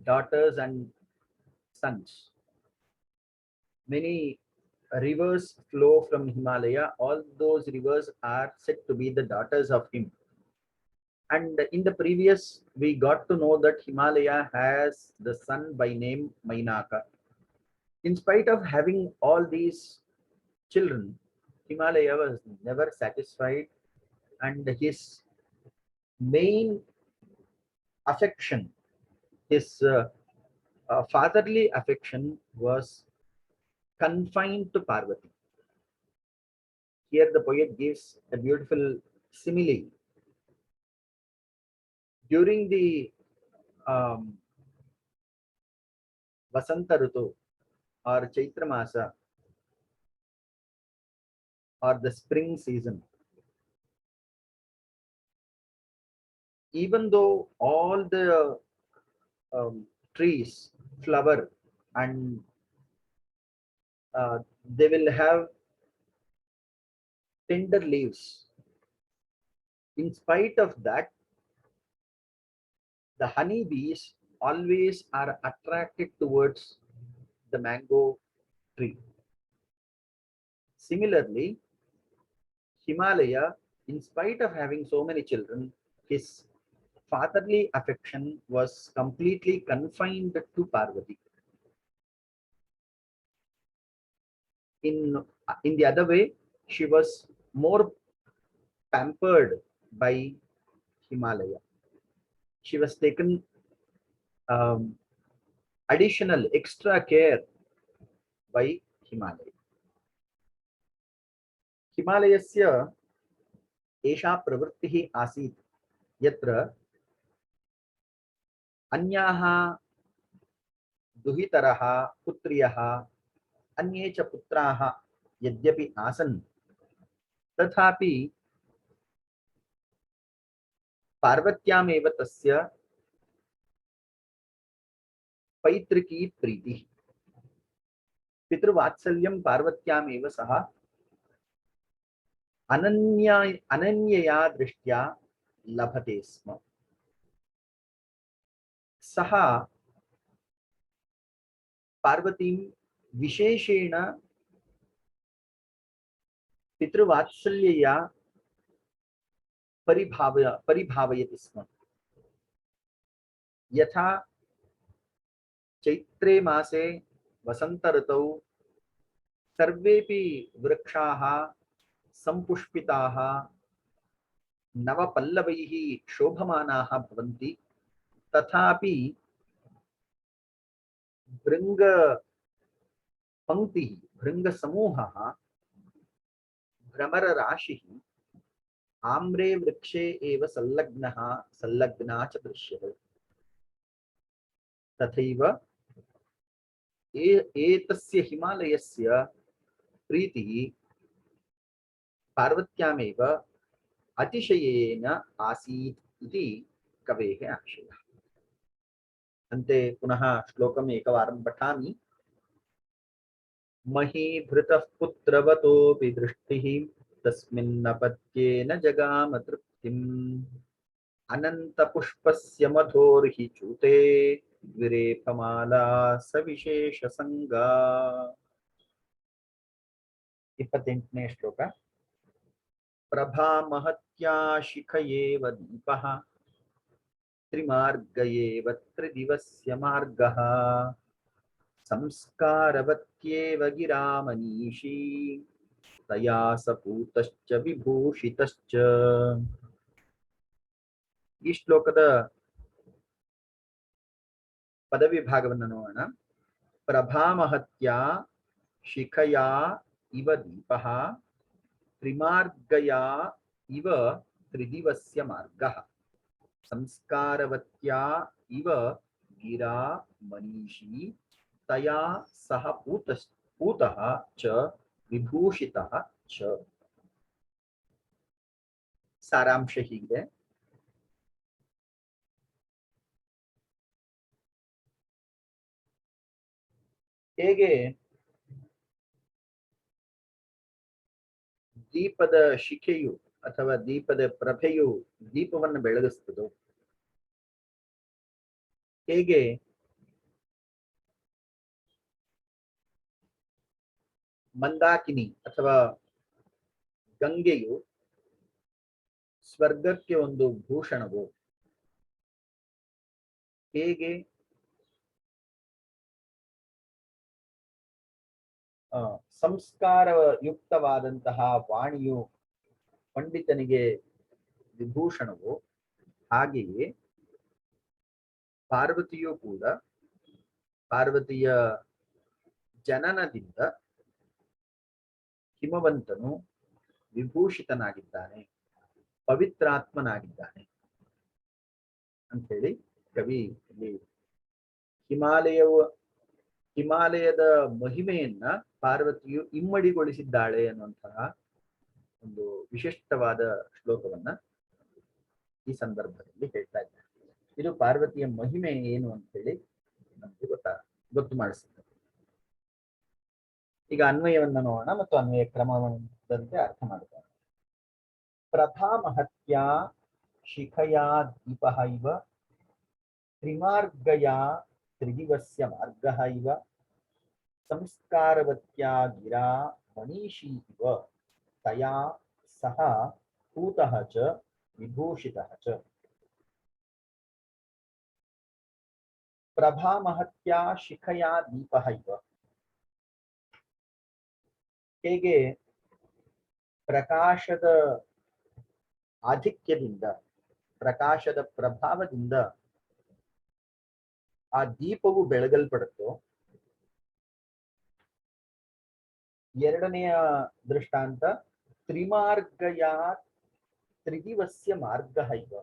daughters and sons. Many rivers flow from Himalaya. All those rivers are said to be the daughters of him. And in the previous, we got to know that Himalaya has the son by name Mainaka. In spite of having all these children, Himalaya was never satisfied, and his main affection, his fatherly affection, was confined to Parvati. Here the poet gives a beautiful simile. During the Vasanta Rutu or Chaitra Masa or the spring season, even though all the trees flower and they will have tender leaves, in spite of that, the honeybees always are attracted towards the mango tree. Similarly, Himalaya, in spite of having so many children, his fatherly affection was completely confined to Parvati. In the other way, she was more pampered by Himalaya. She was taken additional extra care by Himalaya. हिमालयस्य एषा प्रवृत्तिः आसीत् यत्र अन्याः दुहितरः पुत्र्यः अन्ये च पुत्राः यद्यपि आसन् तथापि पार्वत्यामेव तस्य पैतृकी प्रीतिः, पितृवात्सल्यं पार्वत्यामेव सः अनन्यया दृष्ट्या लभते स्म. सः पार्वतीं विशेषेण पितृवात्सल्यया परिभावयति स्म. यथा चैत्रे मासे वसंत ऋतौ सर्वेपि वृक्षाः संपुष्पिताः नवपल्लवैः शोभमानाः भवन्ति, तथापि भृंग पंक्तिः, भृंग समूहः, भ्रमर राशिः आम्रे वृक्षे एव संलग्ना च दृश्यते. तथैव एतस्य हिमालयस्य प्रीतिः पार्वत्यामेव अतिशयेन आसीत् इति कवेः आशयः। अन्ते पुनः श्लोकम् एकवारं पठामि। महीभृतः पुत्रवतोऽपि दृष्टिः तस्मिन्नपत्येन जगाम तृप्तिम् अनन्तपुष्पस्य मधोर्हि चूते विरेफमाला सविशेषसङ्गा। 28ನೇ ಶ್ಲೋಕ. प्रभामहत्या शिखयेव दीपः त्रिमार्ग एव त्रिदिवस्य मार्गः संस्कारवत्येव गिरा मनीषी तया सपूतश्च विभूषितश्च. ಈ ಶ್ಲೋಕದ ಪದವಿಭಾಗವನ್ನು ನೋಡೋಣ. ಪ್ರಭಾಮಹತ್ಯಾ ಶಿಖಯಾ ಇವ ದೀಪಃ ತ್ರಿಮಾರ್ಗಯಾ ಇವ ತ್ರಿದಿವಸ್ಯ ಮಾರ್ಗಃ ಸಂಸ್ಕಾರವತ್ಯಾ ಇವ ಗಿರಾ ಮನೀಷಿ ತಯಾ ಸಹ पूतः च ವಿಭೂಷಿತಃ ಚ. ಸಾರಾಂಶ ಹೀಗಿದೆ. ಹೇಗೆ ದೀಪದ ಶಿಖೆಯು ಅಥವಾ ದೀಪದ ಪ್ರಭೆಯು ದೀಪವನ್ನು ಬೆಳಗಿಸ್ತದೋ, ಹೇಗೆ ಮಂದಾಕಿನಿ ಅಥವಾ ಗಂಗೆಯು ಸ್ವರ್ಗಕ್ಕೆ ಒಂದು ಭೂಷಣವು, ಹೇಗೆ ಸಂಸ್ಕಾರಯುಕ್ತವಾದಂತಹ ವಾಣಿಯು ಪಂಡಿತನಿಗೆ ವಿಭೂಷಣವು, ಹಾಗೆಯೇ ಪಾರ್ವತಿಯು ಕೂಡ ಪಾರ್ವತಿಯ ಜನನದಿಂದ ಹಿಮವಂತನು ವಿಭೂಷಿತನಾಗಿದ್ದಾನೆ, ಪವಿತ್ರಾತ್ಮನಾಗಿದ್ದಾನೆ ಅಂತ ಹೇಳಿ ಕವಿ ಇಲ್ಲಿ ಹಿಮಾಲಯದ ಮಹಿಮೆಯನ್ನ ಪಾರ್ವತಿಯು ಇಮ್ಮಡಿಗೊಳಿಸಿದ್ದಾಳೆ ಅನ್ನುವಂತಹ ಒಂದು ವಿಶಿಷ್ಟವಾದ ಶ್ಲೋಕವನ್ನ ಈ ಸಂದರ್ಭದಲ್ಲಿ ಹೇಳ್ತಾ ಇದ್ದಾರೆ. ಇದು ಪಾರ್ವತಿಯ ಮಹಿಮೆ ಏನು ಅಂತ ಹೇಳಿ ನಮಗೆ ಗೊತ್ತು ಮಾಡಿಸುತ್ತದೆ. ಈಗ ಅನ್ವಯವನ್ನ ನೋಡೋಣ ಮತ್ತು ಅನ್ವಯ ಕ್ರಮದಂತೆ ಅರ್ಥ ಮಾಡ್ತಾರೆ. ಪ್ರಭಾ ಮಹತ್ಯಾ ಶಿಖಯಾ ದೀಪಃ ಇವ ತ್ರಿಮಾರ್ಗಯಾ ತ್ರಿದಿವಸ್ಯ ಮಾರ್ಗಃ ಇವ ಸಂಸ್ಕಾರವತ್ಯಾ ಗಿರಾ ಮನೀಷಿ ಇವ ತಯಾ ಸಹ पूतः च विभूषितः च. प्रभा महत्या शिखया दीपः इव. ಹೇಗೆ ಪ್ರಕಾಶದ ಆಧಿಕ್ಯದಿಂದ, ಪ್ರಕಾಶದ ಪ್ರಭಾವದಿಂದ ಆ ದೀಪವು ಬೆಳಗಲ್ಪಡುತ್ತೋ, ಎರಡನೆಯ ದೃಷ್ಟಾಂತ ತ್ರಿಮಾರ್ಗಯಾ ತ್ರಿದಿವಸ್ಯ ಮಾರ್ಗ ಇವ.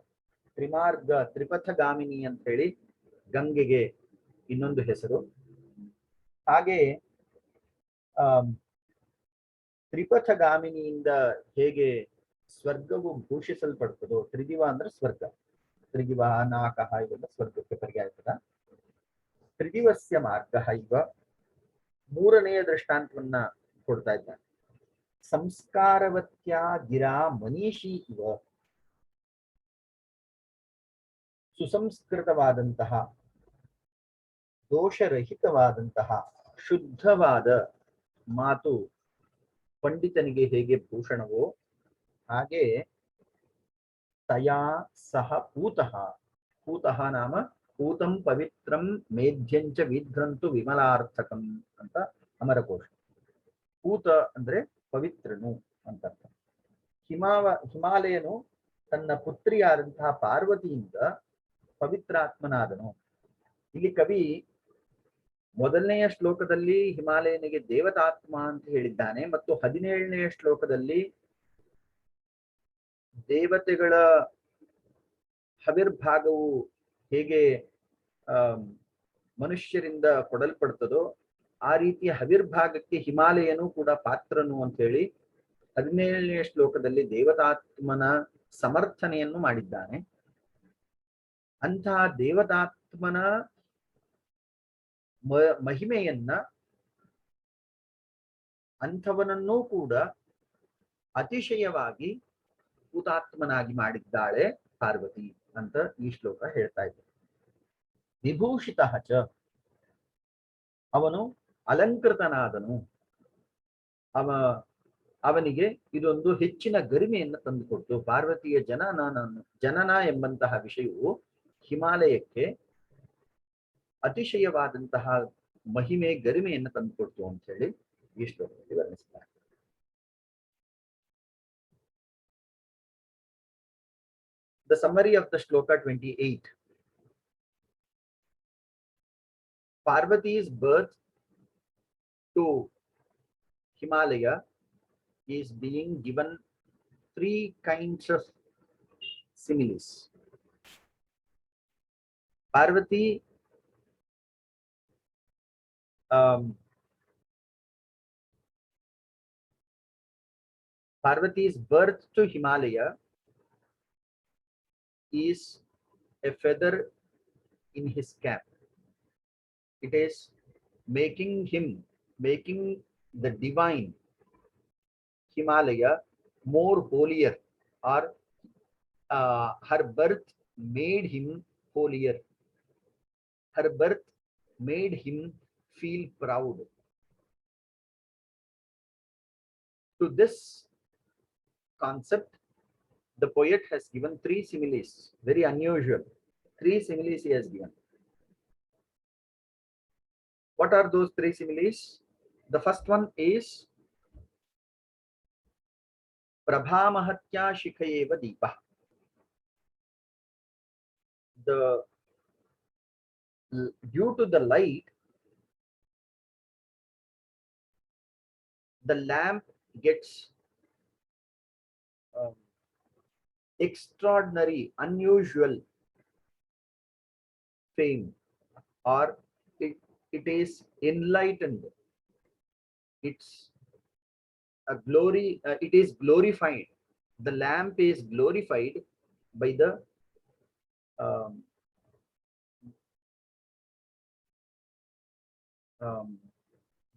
ತ್ರಿಮಾರ್ಗ, ತ್ರಿಪಥಗಾಮಿನಿ ಅಂತ ಹೇಳಿ ಗಂಗೆಗೆ ಇನ್ನೊಂದು ಹೆಸರು. ಹಾಗೆ ತ್ರಿಪಥಗಾಮಿನಿಯಿಂದ ಹೇಗೆ ಸ್ವರ್ಗವು ಭೂಷಿಸಲ್ಪಡ್ತದೋ, ತ್ರಿದಿವ ಅಂದ್ರೆ ಸ್ವರ್ಗ, ತ್ರಿದಿವ ನಾಕಃ ಇವೆಲ್ಲ ಸ್ವರ್ಗಕ್ಕೆ ಪರ್ಯಾಯಪದ. ತ್ರಿದಿವಸ್ಯ ಮಾರ್ಗ ಇವ ಮೂರನೆಯ ದೃಷ್ಟಾಂತವನ್ನ ಕೊಡ್ತಾ ಇದ್ದಾನೆ. ಸಂಸ್ಕಾರವತ್ಯಾ ಗಿರಾ ಮನೀಷಿ ಇವ. ಸುಸಂಸ್ಕೃತವಾದಂತಹ, ದೋಷರಹಿತವಾದಂತಹ, ಶುದ್ಧವಾದ ಮಾತು ಪಂಡಿತನಿಗೆ ಹೇಗೆ ಭೂಷಣವೋ, ಹಾಗೆ ತಯಾ ಸಹ पूतः. पूतः ನಾಮ पूतं ಪವಿತ್ರಂ ಮೇಧ್ಯಂಚ ವಿಧ್ರಂತು ವಿಮಲಾರ್ಥಕಂ ಅಂತ ಅಮರಕೋಶ. पूत ಅಂದ್ರೆ ಪವಿತ್ರನು ಅಂತ. ಹಿಮಾಲಯನು ತನ್ನ ಪುತ್ರಿಯಾದಂತಹ ಪಾರ್ವತಿಯಿಂದ ಪವಿತ್ರಾತ್ಮನಾದನು. ಇಲ್ಲಿ ಕವಿ ಮೊದಲನೆಯ ಶ್ಲೋಕದಲ್ಲಿ ಹಿಮಾಲಯನಿಗೆ ದೇವತಾತ್ಮ ಅಂತ ಹೇಳಿದ್ದಾನೆ ಮತ್ತು 17ನೇ ಶ್ಲೋಕದಲ್ಲಿ ದೇವತೆಗಳ ಹವಿರ್ಭಾಗವು ಹೇಗೆ ಮನುಷ್ಯರಿಂದ ಕೊಡಲ್ಪಡ್ತದೋ ಆ ರೀತಿಯ ಹವಿರ್ಭಾಗಕ್ಕೆ ಹಿಮಾಲಯನು ಕೂಡ ಪಾತ್ರನು ಅಂತ ಹೇಳಿ 17ನೇ ಶ್ಲೋಕದಲ್ಲಿ ದೇವತಾತ್ಮನ ಸಮರ್ಥನೆಯನ್ನು ಮಾಡಿದ್ದಾನೆ. ಅಂತಹ ದೇವತಾತ್ಮನ ಮಹಿಮೆಯನ್ನ ಅಂಥವನನ್ನೂ ಕೂಡ ಅತಿಶಯವಾಗಿ ಭೂತಾತ್ಮನಾಗಿ ಮಾಡಿದ್ದಾಳೆ ಪಾರ್ವತಿ ಅಂತ ಈ ಶ್ಲೋಕ ಹೇಳ್ತಾ ಇದೆ. ವಿಭೂಷಿತ ಚ, ಅವನು ಅಲಂಕೃತನಾದನು, ಅವನಿಗೆ ಇದೊಂದು ಹೆಚ್ಚಿನ ಗರಿಮೆಯನ್ನು ತಂದುಕೊಡ್ತು. ಪಾರ್ವತಿಯ ಜನನ ಎಂಬಂತಹ ವಿಷಯವು ಹಿಮಾಲಯಕ್ಕೆ ಅತಿಶಯವಾದಂತಹ ಮಹಿಮೆ ಗರಿಮೆಯನ್ನು ತಂದುಕೊಡ್ತು ಅಂತ ಹೇಳಿ ಈ ಶ್ಲೋಕದಲ್ಲಿ ವರ್ಣಿಸ್ತಾರೆ. The summary of the shloka 28. Parvati's birth to Himalaya is being given three kinds of similes. Parvati's birth to Himalaya is a feather in his cap. It is making the divine Himalaya more holier, or her birth made him holier. Her birth made him feel proud. To this concept, the poet has given three similes, very unusual. Three similes he has given. What are those three similes? The first one is Prabha Mahatya Shikhayeva Deepa. Due to the light, the lamp gets extraordinary, unusual fame, or it is enlightened. It's a glory. It is glorified. The lamp is glorified by the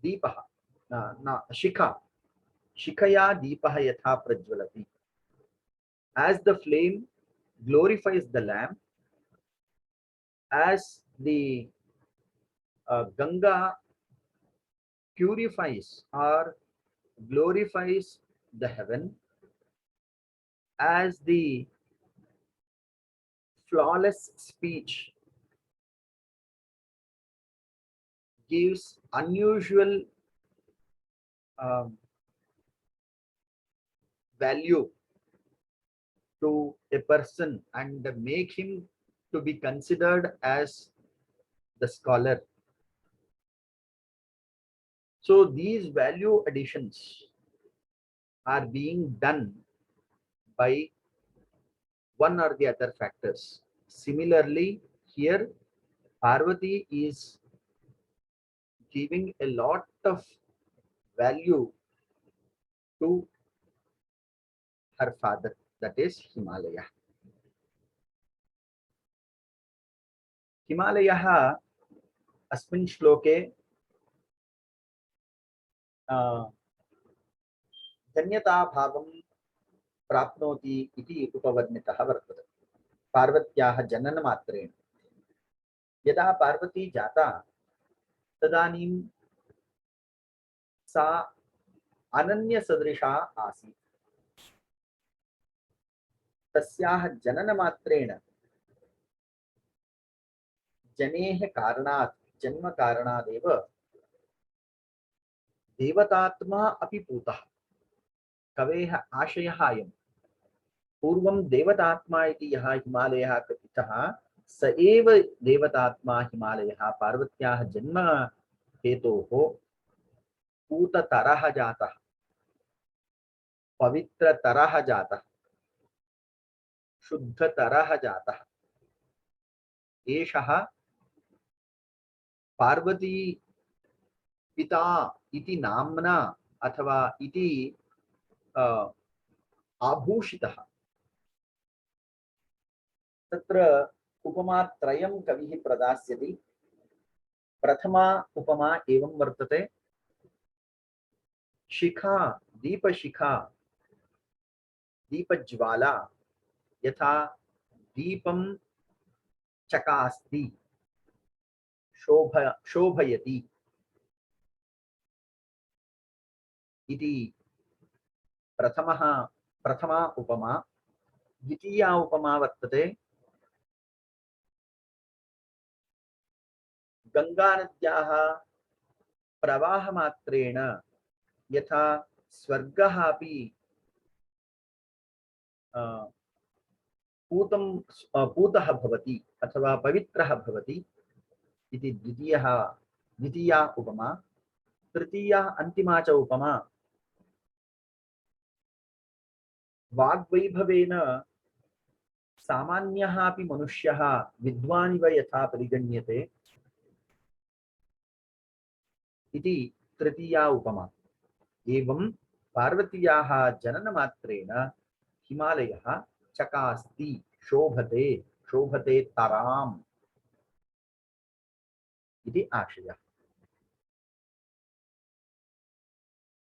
Deepaha. Shikhaya Deepaha Yatha Prajvalati. As the flame glorifies the lamp, as the Ganga purifies or glorifies the heaven, as the flawless speech gives unusual value to a person and make him to be considered as the scholar. So these value additions are being done by one or the other factors. Similarly, here Parvati is giving a lot of value to her father, that is Himalaya. Himalayah अस्मिन् श्लोके धन्यताभावं प्राप्नोति इति उपवर्णितः वर्तते. पार्वत्याः जननमात्रेण यदा पार्वती जाता तदानीं सा अनन्यसदृशा आसीत्. तस्याः जननमात्रेण जनेः कारणात्, जन्म कारणादेव देवतात्मा अपि पूतः. कवेः आशयः अयं. पूर्वं देवतात्मा इति यः हिमालयः कथितः स एव देवतात्मा हिमालयः पार्वत्याः जन्म हेतोः पूततरः जातः, पवित्रतरः जातः, शुद्धतरः जातः. एषः पार्वती पिता इति नाम्ना अथवा इति आभूषितः तत्र उपमात्रयं कविः प्रदास्यति। प्रथमा उपमा एवं वर्तते। शिखा, दीपशिखा, दीपज्वाला यथा दीपं चकास्ति, शोभयति इति प्रथमा उपमा। द्वितीया उपमा वर्तते गंगानद्याः प्रवाहमात्रेण यथा स्वर्गः अपि पूतः भवति अथवा पवित्रः भवति इति द्वितीया उपमा। तृतीया अंतिमा च उपमा वाग्वैभवेन सामान्यः अपि मनुष्यः विद्वान् इव यथा परिगण्यते इति तृतीया उपमा। एवं पार्वत्याः जननमात्रेण हिमालयः चकास्ति, शोभते तराम् इति आशयः।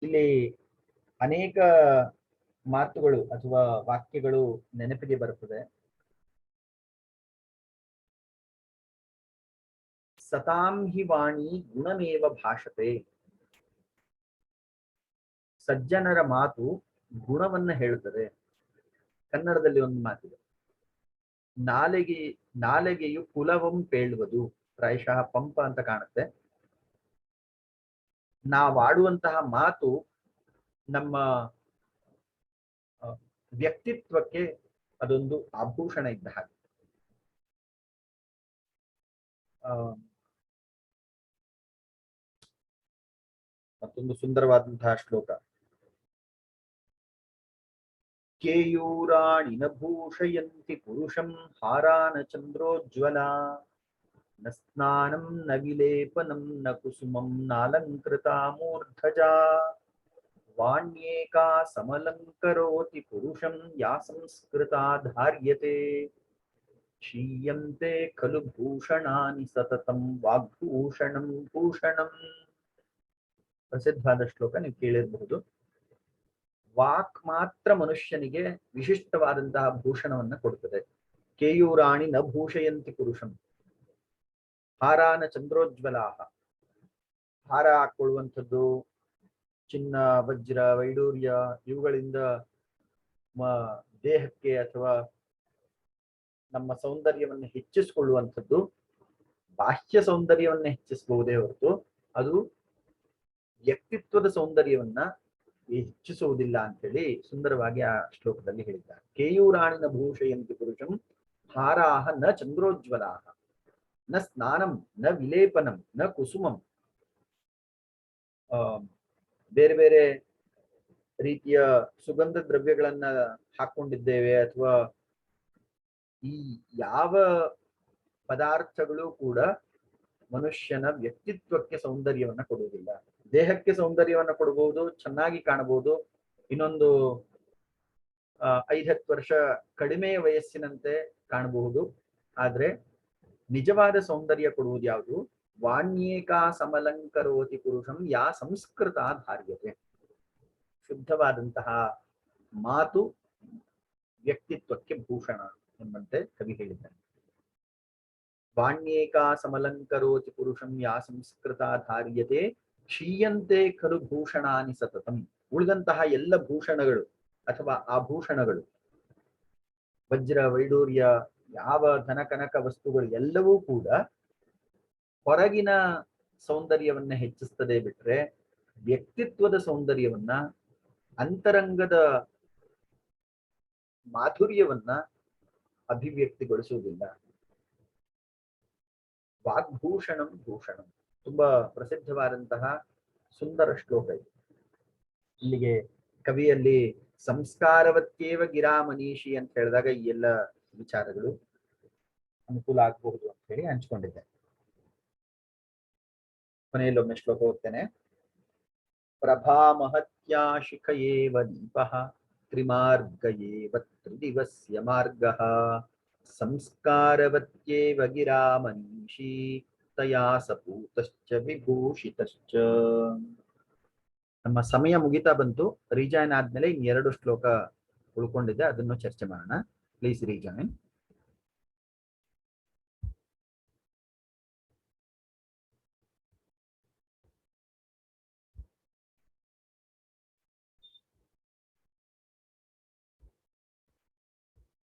ಇಲ್ಲಿ ಅನೇಕ ಮಾತುಗಳು ಅಥವಾ ವಾಕ್ಯಗಳು ನೆನಪಿಗೆ ಬರುತ್ತದೆ. ಸತಾಂ ಹಿ ವಾಣಿ ಗುಣಮೇವ ಭಾಷತೆ. ಸಜ್ಜನರ ಮಾತು ಗುಣವನ್ನ ಹೇಳುತ್ತದೆ. ಕನ್ನಡದಲ್ಲಿ ಒಂದು ಮಾತಿದೆ, ನಾಲೆಗೆಯು ಕುಲವಂ ಪೇಳುವುದು. ಪ್ರಾಯಶಃ ಪಂಪ ಅಂತ ಕಾಣುತ್ತೆ. ನಾವಾಡುವಂತಹ ಮಾತು ನಮ್ಮ ವ್ಯಕ್ತಿತ್ವಕ್ಕೆ ಅದೊಂದು ಆಭೂಷಣ ಇದ್ದ ಹಾಗೆ. ಮತ್ತೊಂದು ಸುಂದರವಾದಂತಹ ಶ್ಲೋಕ. ಕೇಯೂರಾಣಿ ನ ಭೂಷಯಂತಿ ಪುರುಷಂ ಹಾರಾನ ಚಂದ್ರೋಜ್ವಲ ನ ಸ್ನಾನಂ ನ ವಿಲೇಪನಂ ನ ಕುಸುಮಂ ನಾಲಂಕೃತಾ ಮೂರ್ಧಜಾ ವಾಣ್ಯೇಕಾ ಸಮಲಂಕರೋತಿ ಪುರುಷಂ ಯಾ ಸಂಸ್ಕೃತಾ ಧಾರ್ಯತೆ ಕ್ಷೀಯಂತೆ ಖಲು ಭೂಷಣಾನಿ ಸತತಂ ವಾಗ್ಭೂಷಣಂ ಭೂಷಣಂ. ಪ್ರಸಿದ್ಧವಾದ ಶ್ಲೋಕ, ನೀವು ಕೇಳಿರಬಹುದು. ವಾಕ್ ಮಾತ್ರ ಮನುಷ್ಯನಿಗೆ ವಿಶಿಷ್ಟವಾದಂತಹ ಭೂಷಣವನ್ನ ಕೊಡುತ್ತದೆ. ಕೇಯೂರಾಣಿ ನ ಭೂಷಯಂತಿ ಪುರುಷಂ ಹಾರಾನ ಚಂದ್ರೋಜ್ವಲಾಹ. ಹಾರ ಹಾಕೊಳ್ಳುವಂಥದ್ದು ಚಿನ್ನ, ವಜ್ರ, ವೈಡೂರ್ಯ ಇವುಗಳಿಂದ ದೇಹಕ್ಕೆ ಅಥವಾ ನಮ್ಮ ಸೌಂದರ್ಯವನ್ನು ಹೆಚ್ಚಿಸಿಕೊಳ್ಳುವಂಥದ್ದು ಬಾಹ್ಯ ಸೌಂದರ್ಯವನ್ನ ಹೆಚ್ಚಿಸಬಹುದೇ ಹೊರತು ಅದು ವ್ಯಕ್ತಿತ್ವದ ಸೌಂದರ್ಯವನ್ನ ಹೆಚ್ಚಿಸುವುದಿಲ್ಲ ಅಂತ ಹೇಳಿ ಸುಂದರವಾಗಿ ಆ ಶ್ಲೋಕದಲ್ಲಿ ಹೇಳಿದ್ದಾರೆ. ಕೇಯೂರಾಣಿನ ಭೂಷಯಂತಿ ಪುರುಷಂ ಹಾರಾಹ ನ ಚಂದ್ರೋಜ್ವಲಾಹ ನ ಸ್ನಾನಂ ನ ವಿಲೇಪನಂ ನ ಕುಸುಮಂ. ಬೇರೆ ಬೇರೆ ರೀತಿಯ ಸುಗಂಧ ದ್ರವ್ಯಗಳನ್ನ ಹಾಕೊಂಡಿದ್ದೇವೆ ಅಥವಾ ಈ ಯಾವ ಪದಾರ್ಥಗಳು ಕೂಡ ಮನುಷ್ಯನ ವ್ಯಕ್ತಿತ್ವಕ್ಕೆ ಸೌಂದರ್ಯವನ್ನ ಕೊಡುವುದಿಲ್ಲ. ದೇಹಕ್ಕೆ ಸೌಂದರ್ಯವನ್ನ ಕೊಡಬಹುದು, ಚೆನ್ನಾಗಿ ಕಾಣಬಹುದು, ಇನ್ನೊಂದು 5-10 ವರ್ಷ ಕಡಿಮೆ ವಯಸ್ಸಿನಂತೆ ಕಾಣಬಹುದು. ಆದ್ರೆ ನಿಜವಾದ ಸೌಂದರ್ಯ ಕೊಡುವುದು ಯಾವುದು? ವಾಣ್ಯೇಕಾ ಸಮಲಂಕರೋತಿ ಪುರುಷಂ ಯಾ ಸಂಸ್ಕೃತ ಧಾರ್ಯತೆ. ಶುದ್ಧವಾದಂತಹ ಮಾತು ವ್ಯಕ್ತಿತ್ವಕ್ಕೆ ಭೂಷಣ ಎಂಬಂತೆ ಕವಿ ಹೇಳಿದ್ದಾನೆ. ವಾಣ್ಯೇಕಾ ಸಮಲಂಕರೋತಿ ಪುರುಷಂ ಯಾ ಸಂಸ್ಕೃತ ಧಾರ್ಯತೆ ಕ್ಷೀಯಂತೆ ಖಲು ಭೂಷಣಾನಿ ಸತತಂ. ಉಳಿದಂತಹ ಎಲ್ಲ ಭೂಷಣಗಳು ಅಥವಾ ಆಭೂಷಣಗಳು, ವಜ್ರ, ವೈಡೂರ್ಯ, ಯಾವ ಧನ ಕನಕ ವಸ್ತುಗಳು ಎಲ್ಲವೂ ಕೂಡ ಹೊರಗಿನ ಸೌಂದರ್ಯವನ್ನ ಹೆಚ್ಚಿಸ್ತದೆ ಬಿಟ್ರೆ ವ್ಯಕ್ತಿತ್ವದ ಸೌಂದರ್ಯವನ್ನ, ಅಂತರಂಗದ ಮಾಧುರ್ಯವನ್ನ ಅಭಿವ್ಯಕ್ತಿಗೊಳಿಸುವುದಿಲ್ಲ. ವಾಗ್ಭೂಷಣಂ ಭೂಷಣಂ ತುಂಬಾ ಪ್ರಸಿದ್ಧವಾದಂತಹ ಸುಂದರ ಶ್ಲೋಕ ಇದು. ಇಲ್ಲಿಗೆ ಕವಿಯಲ್ಲಿ ಸಂಸ್ಕಾರವತ್ತೇವ ಗಿರಾ ಮನೀಷಿ ಅಂತ ಹೇಳಿದಾಗ ಈ ಎಲ್ಲ ವಿಚಾರಗಳು ಅನುಕೂಲ ಆಗಬಹುದು ಅಂತ ಹೇಳಿ ಹಂಚಿಕೊಂಡಿದ್ದೆ. ಕೊನೆಯಲ್ಲಿ ಒಮ್ಮೆ ಶ್ಲೋಕ ಓದ್ತೇನೆ. ಪ್ರಭಾ ಮಹತ್ಯಾ ಶಿಖಯೇವ ದೀಪಃ ತ್ರಿಮಾರ್ಗ ಏವ ತ್ರಿದಿವಸ್ಯ ಮಾರ್ಗಃ ಸಂಸ್ಕಾರವತ್ಯೇವ ಗಿರಾ ಮನೀಷಿ ತಯಾ ಸಪೂತಶ್ಚ ವಿಭೂಷಿತಶ್ಚ. ನಮ್ಮ ಸಮಯ ಮುಗಿತಾ ಬಂತು. ರೀಜಾಯಿನ್ ಆದ್ಮೇಲೆ ಇನ್ 2 ಶ್ಲೋಕ ಉಳ್ಕೊಂಡಿದೆ, ಅದನ್ನು ಚರ್ಚೆ ಮಾಡೋಣ. Please rejoin.